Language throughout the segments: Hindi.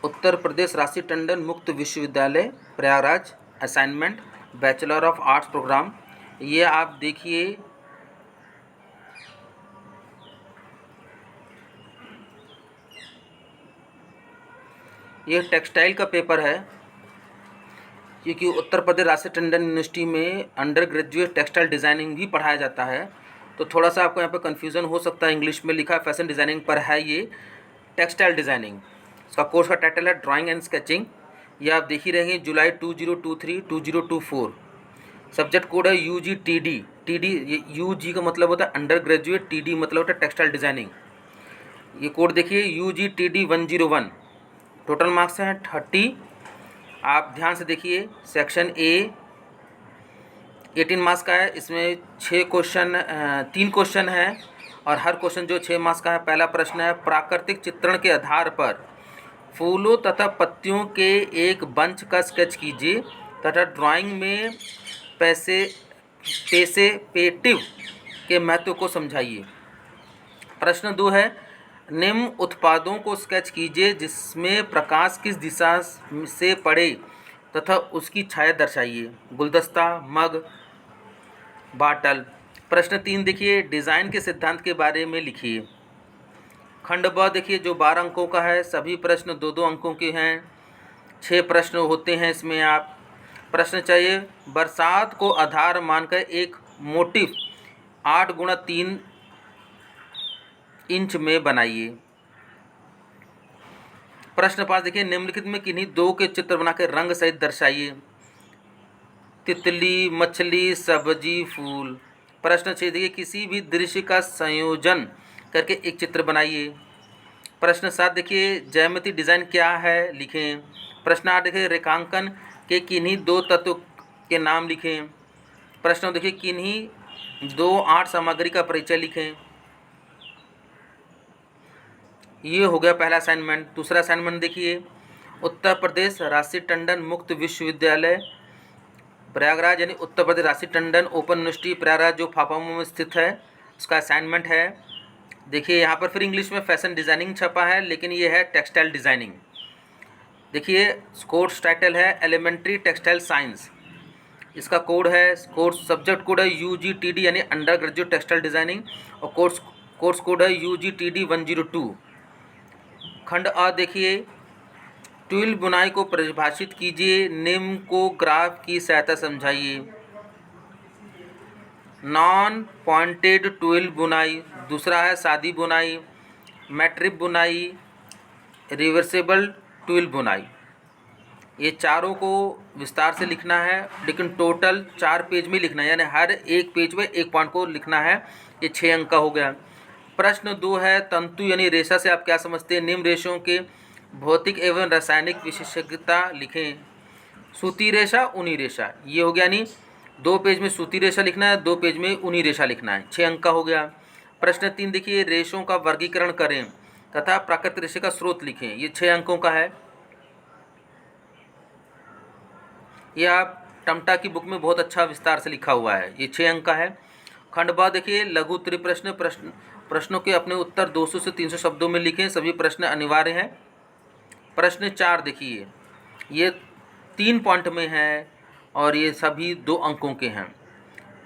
उत्तर प्रदेश राशि टंडन मुक्त विश्वविद्यालय Prayagraj, assignment bachelor of arts programme. ये आप देखिए, ये टेक्सटाइल का पेपर है, क्योंकि उत्तर प्रदेश राशि टंडन यूनिवर्सिटी में अंडर ग्रेजुएट टेक्सटाइल डिज़ाइनिंग भी पढ़ाया जाता है। तो थोड़ा सा आपको यहाँ पे कन्फ्यूज़न हो सकता है, इंग्लिश में लिखा है फैशन डिज़ाइनिंग, पर है ये टेक्सटाइल डिज़ाइनिंग। इसका कोर्स का टाइटल है ड्राइंग एंड स्केचिंग। ये आप देख ही रहेंगे, जुलाई 2023 2024। सब्जेक्ट कोड है UG-TD। TD UG का मतलब होता है अंडर ग्रेजुएट, TD मतलब होता है टेक्सटाइल डिज़ाइनिंग। ये कोड देखिए UG-TD 101। टोटल मार्क्स हैं 30। आप ध्यान से देखिए, सेक्शन ए 18 मार्क्स का है। इसमें 3 क्वेश्चन हैं और हर क्वेश्चन जो 6 मार्क्स का है। पहला प्रश्न है, प्राकृतिक चित्रण के आधार पर फूलों तथा पत्तियों के एक बंच का स्केच कीजिए तथा ड्राइंग में पेसिपेटिव के महत्व को समझाइए। प्रश्न 2 है, निम्न उत्पादों को स्केच कीजिए जिसमें प्रकाश किस दिशा से पड़े तथा उसकी छाया दर्शाइए। गुलदस्ता, मग, बाटल। प्रश्न 3 देखिए, डिज़ाइन के सिद्धांत के बारे में लिखिए। खंड ब देखिए, जो 12 अंकों का है, सभी प्रश्न 2-2 अंकों के हैं। 6 प्रश्न होते हैं इसमें। आप प्रश्न चाहिए, बरसात को आधार मानकर एक मोटिफ 8x3 इंच में बनाइए। प्रश्न 5 देखिए, निम्नलिखित में किन्हीं 2 के चित्र बनाकर रंग सहित दर्शाइए। तितली, मछली, सब्जी, फूल। प्रश्न 6 देखिए, किसी भी दृश्य का संयोजन करके एक चित्र बनाइए। प्रश्न 7 देखिए, ज्यामिति डिज़ाइन क्या है, लिखें। प्रश्न 8 देखिए, रेखांकन के किन्हीं 2 तत्व के नाम लिखें। प्रश्न देखिए, किन्हीं 2 आर्ट सामग्री का परिचय लिखें। ये हो गया पहला असाइनमेंट। दूसरा असाइनमेंट देखिए, उत्तर प्रदेश राशि टंडन मुक्त विश्वविद्यालय प्रयागराज, यानी उत्तर प्रदेश राशि टंडन ओपन यूनिवर्सिटी प्रयागराज, जो फाफामऊ में स्थित है, उसका असाइनमेंट है। देखिए यहाँ पर फिर इंग्लिश में फैशन डिज़ाइनिंग छपा है, लेकिन ये है टेक्सटाइल डिज़ाइनिंग। देखिए कोर्स टाइटल है एलिमेंट्री टेक्सटाइल साइंस। इसका कोड है, सब्जेक्ट कोड है UG-TD यानी अंडर ग्रेजुएट टेक्सटाइल डिज़ाइनिंग, और कोर्स कोड है UG-TD 102। खंड अ देखिए, ट्विल बुनाई को परिभाषित कीजिए, निम्न को ग्राफ की सहायता समझाइए। नॉन पॉइंटेड ट्विल बुनाई, दूसरा है सादी बुनाई, मैट्रिप बुनाई, रिवर्सिबल ट्विल बुनाई। ये चारों को विस्तार से लिखना है, लेकिन टोटल 4 पेज में लिखना है, यानी हर एक पेज में एक पॉइंट को लिखना है। ये 6 अंक का हो गया। प्रश्न 2 है, तंतु यानी रेशा से आप क्या समझते हैं। निम्न रेशों के भौतिक एवं रासायनिक विशेषज्ञता लिखें। सूती रेशा, ऊनी रेशा, ये हो गया। यानी 2 पेज में सूती रेशा लिखना है, 2 पेज में ऊनी रेशा लिखना है। 6 अंक का हो गया। प्रश्न 3 देखिए, रेशों का वर्गीकरण करें तथा प्राकृतिक रेशे का स्रोत लिखें। ये 6 अंकों का है। ये आप टमटा की बुक में बहुत अच्छा विस्तार से लिखा हुआ है। ये 6 अंक का है। खंड ब देखिए, लघु त्रिप्रश्न। प्रश्नों के अपने उत्तर 200 से 300 शब्दों में लिखें। सभी प्रश्न अनिवार्य हैं। प्रश्न 4 देखिए, ये 3 पॉइंट में है और ये सभी 2 अंकों के हैं।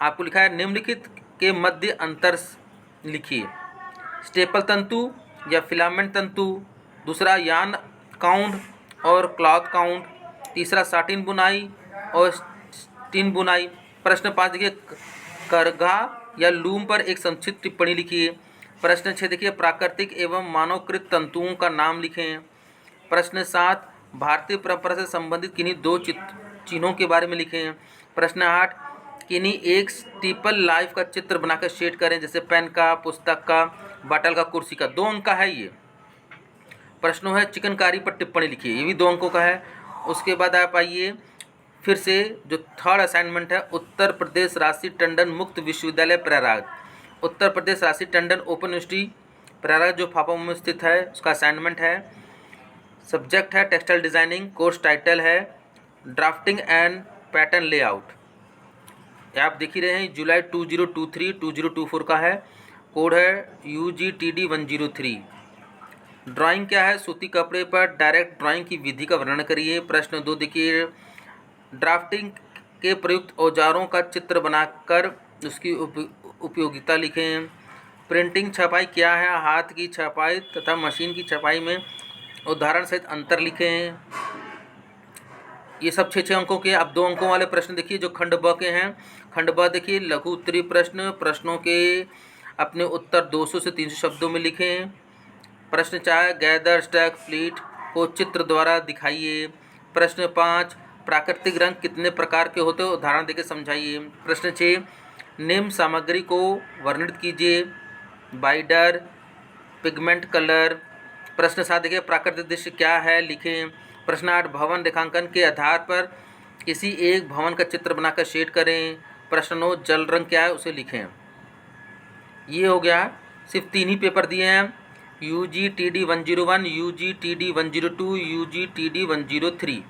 आपको लिखा है, निम्नलिखित के मध्य अंतर लिखिए। स्टेपल तंतु या फिलामेंट तंतु, दूसरा यान काउंट और क्लॉथ काउंट, तीसरा साटिन बुनाई और स्टिन बुनाई। प्रश्न 5 देखिए, करघा या लूम पर एक संक्षिप्त टिप्पणी लिखिए। प्रश्न 6 देखिए, प्राकृतिक एवं मानवकृत तंतुओं का नाम लिखें। प्रश्न 7, भारतीय परंपरा से संबंधित किन्हीं 2 चिन्हों के बारे में लिखें। प्रश्न 8, किन्हीं एक स्टीपल लाइफ का चित्र बनाकर शेड करें, जैसे पेन का, पुस्तक का, बॉटल का, कुर्सी का। 2 अंक का है ये। प्रश्नों है, चिकनकारी पर टिप्पणी लिखिए, ये भी 2 अंकों का है। उसके बाद आप आइए फिर से, जो थर्ड असाइनमेंट है, उत्तर प्रदेश राशि टंडन मुक्त विश्वविद्यालय प्रयागराज, उत्तर प्रदेश राशि टंडन ओपन यूनिवर्सिटी प्रयागराज, जो फाफामऊ में स्थित है, उसका असाइनमेंट है। सब्जेक्ट है टेक्सटाइल डिज़ाइनिंग, कोर्स टाइटल है ड्राफ्टिंग एंड पैटर्न लेआउट। आप देख ही रहे हैं, जुलाई 2023 2024 का है। कोड है UG-TD 103। ड्राइंग क्या है? सूती कपड़े पर डायरेक्ट ड्राइंग की विधि का वर्णन करिए। प्रश्न 2 देखिए, ड्राफ्टिंग के प्रयुक्त औजारों का चित्र बनाकर उसकी उपयोगिता लिखें। प्रिंटिंग छपाई क्या है? हाथ की छपाई तथा मशीन की छपाई में उदाहरण सहित अंतर लिखें। ये सब 6 अंकों के। अब 2 अंकों वाले प्रश्न देखिए जो खंड ब के हैं। खंड ब देखिए, लघु उत्तरीय प्रश्न, प्रश्नों के अपने उत्तर 200 से 300 शब्दों में लिखें। प्रश्न 4, गैदर स्टैक फ्लीट को चित्र द्वारा दिखाइए। प्रश्न 5, प्राकृतिक रंग कितने प्रकार के होते हैं? उदाहरण देकर समझाइए। प्रश्न 6, निम्न सामग्री को वर्णित कीजिए। बाइडर, पिगमेंट कलर। प्रश्न 7 देखिए, प्राकृतिक दृश्य क्या है? लिखें। प्रश्न 8, भवन रेखांकन के आधार पर किसी एक भवन का चित्र बनाकर शेड करें। प्रश्न 9, जल रंग क्या है? उसे लिखें। ये हो गया। सिर्फ 3 ही पेपर दिए हैं, UGTD 101, UGTD 102, UGTD 103।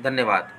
धन्यवाद।